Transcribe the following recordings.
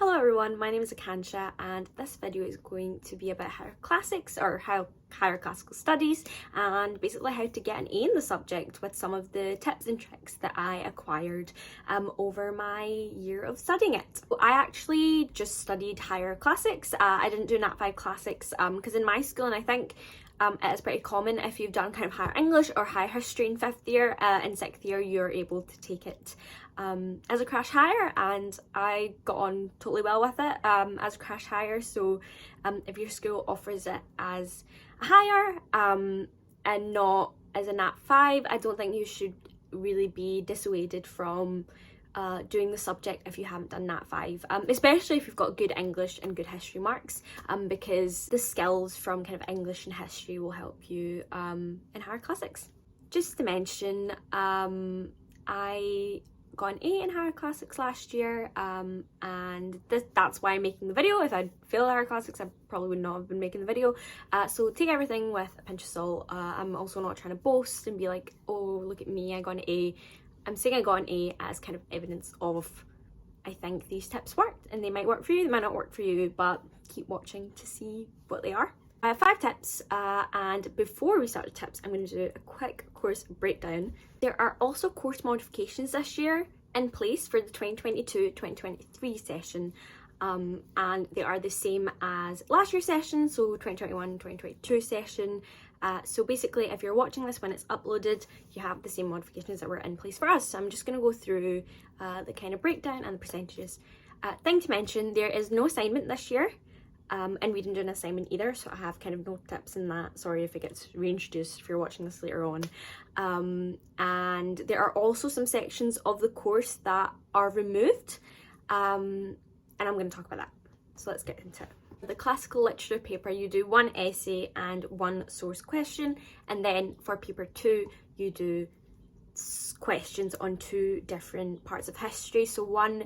Hello everyone, my name is Akansha and this video is going to be about higher classical studies and basically how to get an A in the subject with some of the tips and tricks that I acquired over my year of studying it. I actually just studied higher classics. I didn't do Nat 5 classics because in my school, and I think it is pretty common if you've done kind of higher English or higher history in 5th year, in 6th year you're able to take it as a crash higher, and I got on totally well with it as a crash higher. So if your school offers it as a higher and not as a Nat 5, I don't think you should really be dissuaded from doing the subject if you haven't done Nat 5, especially if you've got good English and good history marks, because the skills from kind of English and history will help you in higher classics. Just to mention, I got an A in higher classics last year, and that's why I'm making the video. If I'd failed higher classics, I probably would not have been making the video. So take everything with a pinch of salt. I'm also not trying to boast and be like, oh, look at me, I got an A. I'm saying I got an A as kind of evidence of, I think these tips worked, and they might work for you, they might not work for you, but keep watching to see what they are. I have 5 tips, and before we start the tips, I'm going to do a quick course breakdown. There are also course modifications this year in place for the 2022-2023 session, and they are the same as last year's session, so 2021-2022 session. So basically, if you're watching this when it's uploaded, you have the same modifications that were in place for us. So I'm just going to go through the kind of breakdown and the percentages. Thing to mention, there is no assignment this year. And we didn't do an assignment either, so I have kind of no tips in that. Sorry if it gets reintroduced if you're watching this later on. And there are also some sections of the course that are removed, and I'm going to talk about that. So let's get into it. The classical literature paper, you do 1 essay and 1 source question, and then for paper 2 you do questions on 2 different parts of history. So one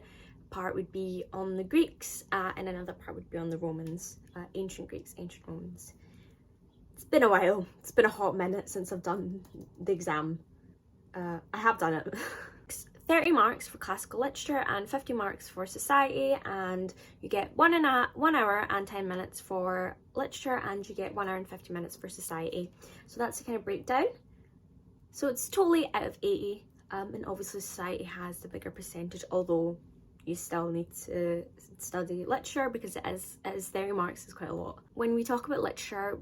part would be on the Greeks, and another part would be on the Romans, ancient Greeks, ancient Romans. It's been a while, it's been a hot minute since I've done the exam. I have done it. 30 marks for classical literature and 50 marks for society, and you get 1 hour and 10 minutes for literature, and you get 1 hour and 50 minutes for society. So that's the kind of breakdown. So it's totally out of 80, and obviously society has the bigger percentage, although you still need to study literature because it is 30 marks is quite a lot. When we talk about literature,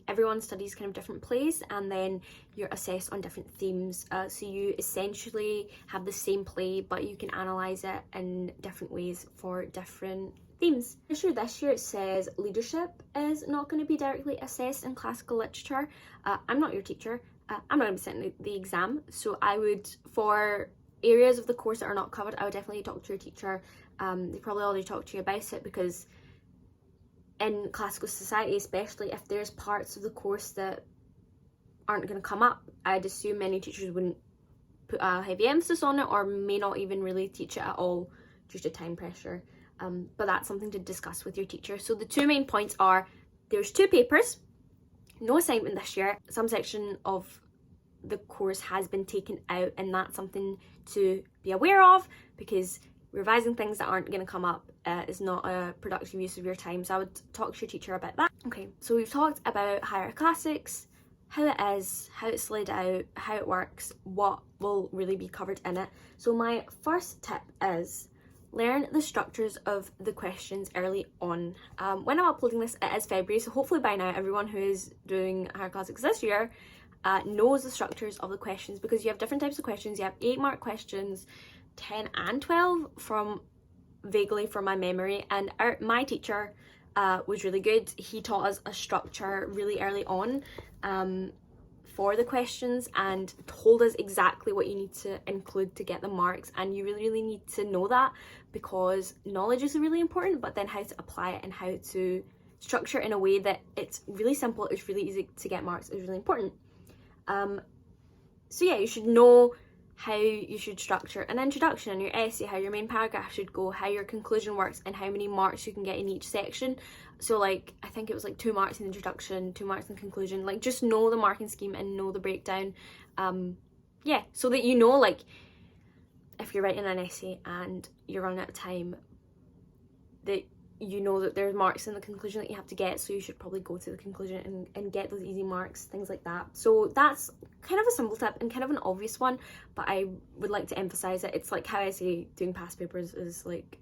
everyone studies kind of different plays, and then you're assessed on different themes. So you essentially have the same play, but you can analyse it in different ways for different themes. This year it says leadership is not going to be directly assessed in classical literature. I'm not your teacher. I'm not going to be sitting the exam, so I would, for areas of the course that are not covered, I would definitely talk to your teacher. They probably already talked to you about it, because in classical society especially, if there's parts of the course that aren't going to come up, I'd assume many teachers wouldn't put a heavy emphasis on it, or may not even really teach it at all due to time pressure. But that's something to discuss with your teacher. So the 2 main points are, there's 2 papers, no assignment this year, some section of the course has been taken out, and that's something to be aware of, because revising things that aren't going to come up is not a productive use of your time. So I would talk to your teacher about that. Okay, so we've talked about higher classics, how it is, how it's laid out, how it works, what will really be covered in it. So my first tip is learn the structures of the questions early on. When I'm uploading this, it is February, so hopefully by now everyone who is doing higher classics this year knows the structures of the questions, because you have different types of questions. You have 8 mark questions, 10 and 12 from my memory, and my teacher was really good. He taught us a structure really early on for the questions, and told us exactly what you need to include to get the marks, and you really need to know that, because knowledge is really important, but then how to apply it and how to structure it in a way that it's really simple, it's really easy to get marks is really important. So yeah, you should know how you should structure an introduction and your essay, how your main paragraph should go, how your conclusion works, and how many marks you can get in each section. So like, I think it was like 2 marks in introduction, 2 marks in conclusion. Like, just know the marking scheme and know the breakdown. Yeah, so that you know, like, if you're writing an essay and you're running out of time, that you know that there's marks in the conclusion that you have to get, so you should probably go to the conclusion and get those easy marks, things like that. So that's kind of a simple tip and kind of an obvious one, but I would like to emphasize it. It's like how I say doing past papers is like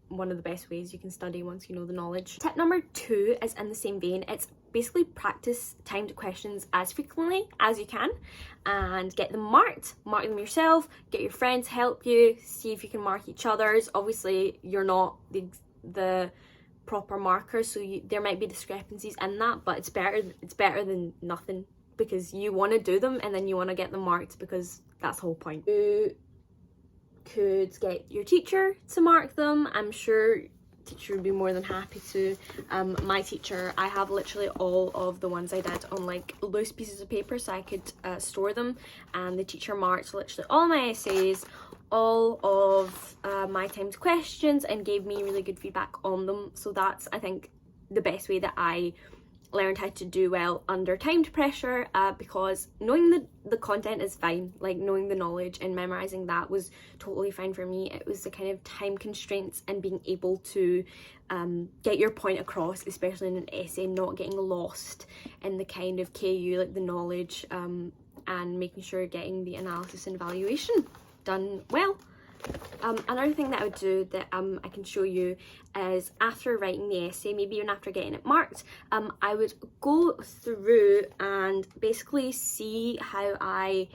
one of the best ways you can study once you know the knowledge. Tip number 2 is in the same vein. It's basically practice timed questions as frequently as you can and get them marked. Mark them yourself, get your friends to help you, see if you can mark each other's. Obviously you're not the proper markers, so there might be discrepancies in that, but it's better than nothing, because you want to do them and then you want to get them marked, because that's the whole point. You could get your teacher to mark them. I'm sure teacher would be more than happy to. My teacher, I have literally all of the ones I did on like loose pieces of paper so I could store them, and the teacher marked literally all my essays, all of my timed questions, and gave me really good feedback on them. So that's, I think, the best way that I learned how to do well under timed pressure, because knowing the content is fine, like knowing the knowledge and memorizing that was totally fine for me. It was the kind of time constraints and being able to get your point across, especially in an essay, not getting lost in the kind of KU, like the knowledge, and making sure you're getting the analysis and evaluation done well. Another thing that I would do that I can show you is after writing the essay, maybe even after getting it marked, I would go through and basically see how I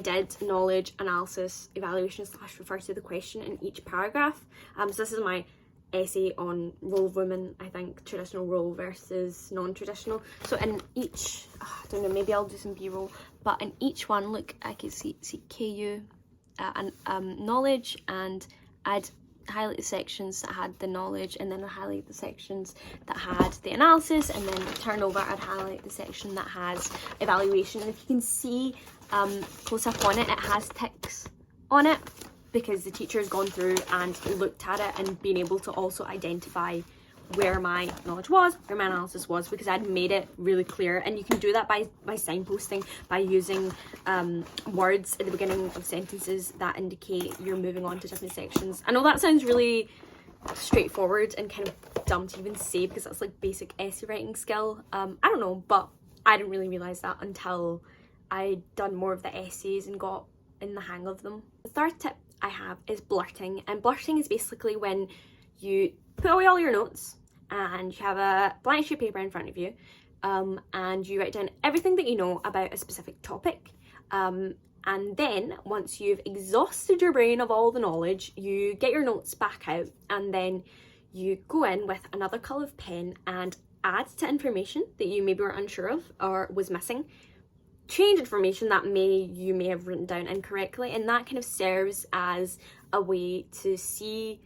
did knowledge, analysis, evaluation / refer to the question in each paragraph. So this is my essay on role of women, I think, traditional role versus non-traditional. So in each, I don't know, maybe I'll do some B-roll, but in each one, look, I can see KU, knowledge, and I'd highlight the sections that had the knowledge, and then I'd highlight the sections that had the analysis, and then turn over, I'd highlight the section that has evaluation. And if you can see close up on it, it has ticks on it because the teacher has gone through and looked at it and been able to also identify where my knowledge was, where my analysis was, because I'd made it really clear. And you can do that by signposting, by using words at the beginning of sentences that indicate you're moving on to different sections. I know that sounds really straightforward and kind of dumb to even say, because that's like basic essay writing skill. I don't know, but I didn't really realise that until I'd done more of the essays and got in the hang of them. The third tip I have is blurting, and blurting is basically when you put away all your notes and you have a blank sheet of paper in front of you, and you write down everything that you know about a specific topic, and then once you've exhausted your brain of all the knowledge, you get your notes back out, and then you go in with another colour of pen and add to information that you maybe were unsure of or was missing, change information that you may have written down incorrectly, and that kind of serves as a way to see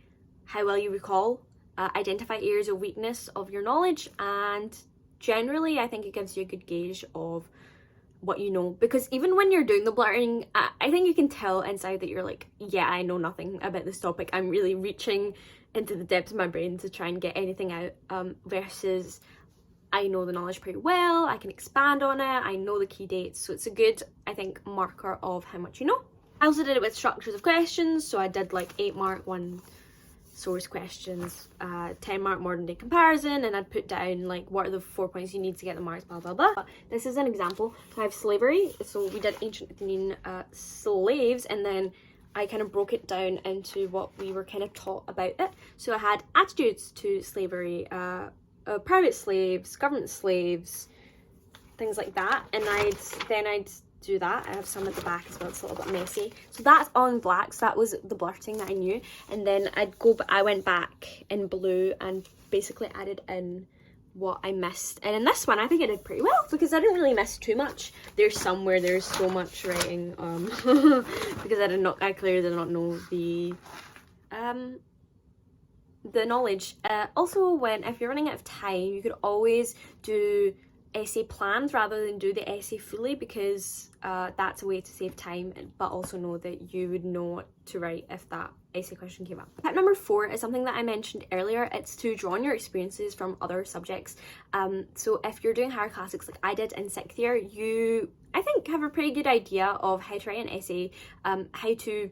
how well you recall, identify areas of weakness of your knowledge, and generally I think it gives you a good gauge of what you know, because even when you're doing the blurting, I think you can tell inside that you're like, yeah, I know nothing about this topic, I'm really reaching into the depths of my brain to try and get anything out, versus I know the knowledge pretty well, I can expand on it, I know the key dates, so it's a good, I think, marker of how much you know. I also did it with structures of questions, so I did like 8 mark, 1 source questions, 10 mark modern day comparison, and I'd put down like what are the 4 points you need to get the marks, blah blah blah. This is an example. I have slavery, so we did ancient Athenian slaves, and then I kind of broke it down into what we were kind of taught about it. So I had attitudes to slavery, private slaves, government slaves, things like that, and I'd do that. I have some at the back as well, it's a little bit messy. So that's all in black, so that was the blurting that I knew, and then I went back in blue and basically added in what I missed. And in this one I think I did pretty well, because I didn't really miss too much. There's some where there's so much writing, because I clearly did not know the knowledge. Also, if you're running out of time, you could always do essay plans rather than do the essay fully, because that's a way to save time, but also know that you would know what to write if that essay question came up. Tip number 4 is something that I mentioned earlier. It's to draw on your experiences from other subjects. So if you're doing higher classics like I did in 6th year, you, I think, have a pretty good idea of how to write an essay, how to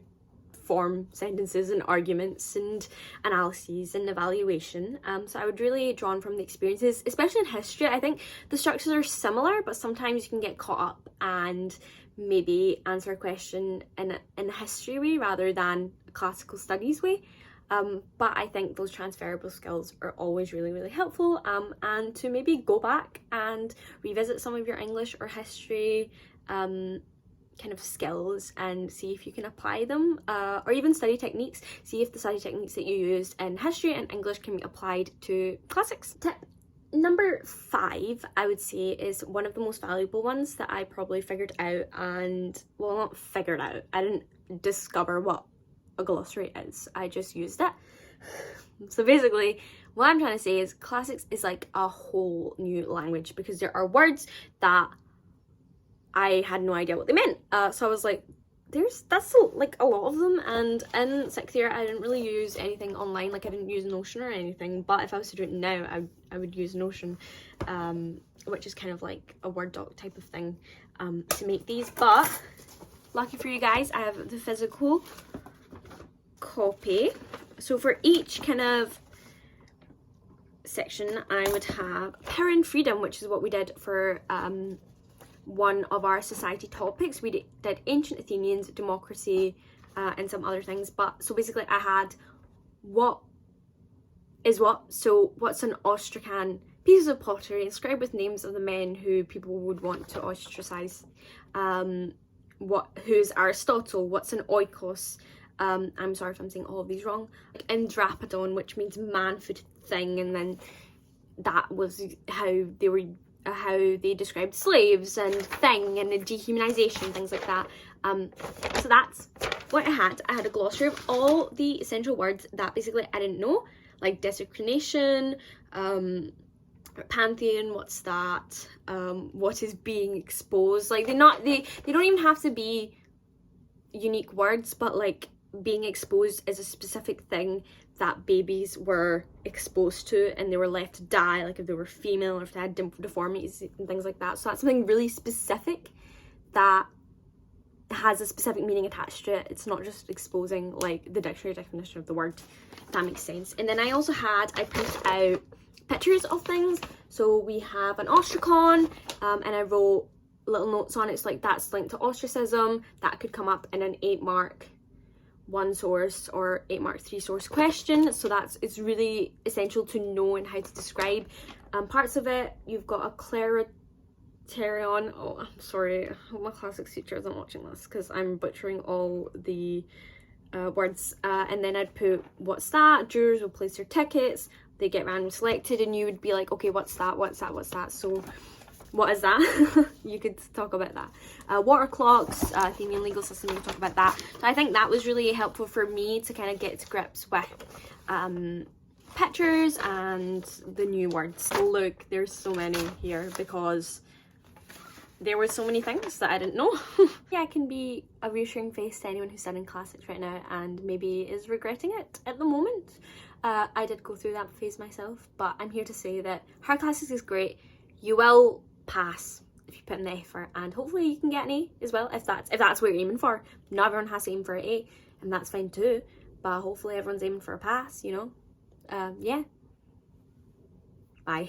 form sentences and arguments and analyses and evaluation. So I would really draw from the experiences, especially in history. I think the structures are similar, but sometimes you can get caught up and maybe answer a question in a history way rather than a classical studies way. But I think those transferable skills are always really, really helpful, and to maybe go back and revisit some of your English or history kind of skills and see if you can apply them, or even study techniques. See if the study techniques that you used in history and English can be applied to classics. Tip number 5, I would say, is one of the most valuable ones that I probably figured out, and well, not figured out, I didn't discover what a glossary is, I just used it. So basically what I'm trying to say is classics is like a whole new language, because there are words that I had no idea what they meant. So I was like, that's like a lot of them. And in 6th year I didn't really use anything online, like I didn't use Notion or anything, but if I was to do it now I would use Notion, which is kind of like a Word doc type of thing, to make these. But lucky for you guys, I have the physical copy. So for each kind of section I would have power and freedom, which is what we did for one of our society topics. We did ancient Athenians, democracy, and some other things. But so basically I had what is what. So what's an ostracan? Pieces of pottery inscribed with names of the men who people would want to ostracize. Who's Aristotle? What's an oikos? I'm sorry if I'm saying all of these wrong. Like Andrapodon, which means man-footed thing, and then that was how they described slaves and thing and dehumanization, things like that. So that's what I had. I had a glossary of all the essential words that basically I didn't know, like desecration, pantheon, what's that, what is being exposed. Like they don't even have to be unique words, but like being exposed is a specific thing that babies were exposed to and they were left to die, like if they were female or if they had deformities and things like that. So that's something really specific that has a specific meaning attached to it. It's not just exposing like the dictionary definition of the word, if that makes sense. And then I printed out pictures of things. So we have an ostracon, and I wrote little notes on it. It's like that's linked to ostracism. That could come up in an 8-mark 1 source or 8-mark 3 source question. So it's really essential to know and how to describe parts of it. You've got a clariterion. Oh, I'm sorry, I hope my classics teacher isn't watching this because I'm butchering all the words. And then I'd put what's that. Jurors will place their tickets, they get randomly selected, and you would be like, okay, what's that, what's that, what's that? So what is that? You could talk about that. Water clocks, Athenian legal system, you could talk about that. So I think that was really helpful for me to kind of get to grips with pictures and the new words. Look, there's so many here because there were so many things that I didn't know. Yeah, I can be a reassuring face to anyone who's studying classics right now and maybe is regretting it at the moment. I did go through that phase myself, but I'm here to say that hard classics is great. You will pass if you put in the effort, and hopefully you can get an A as well if that's what you're aiming for. Not everyone has to aim for an A, and that's fine too, but hopefully everyone's aiming for a pass, you know. Yeah, bye.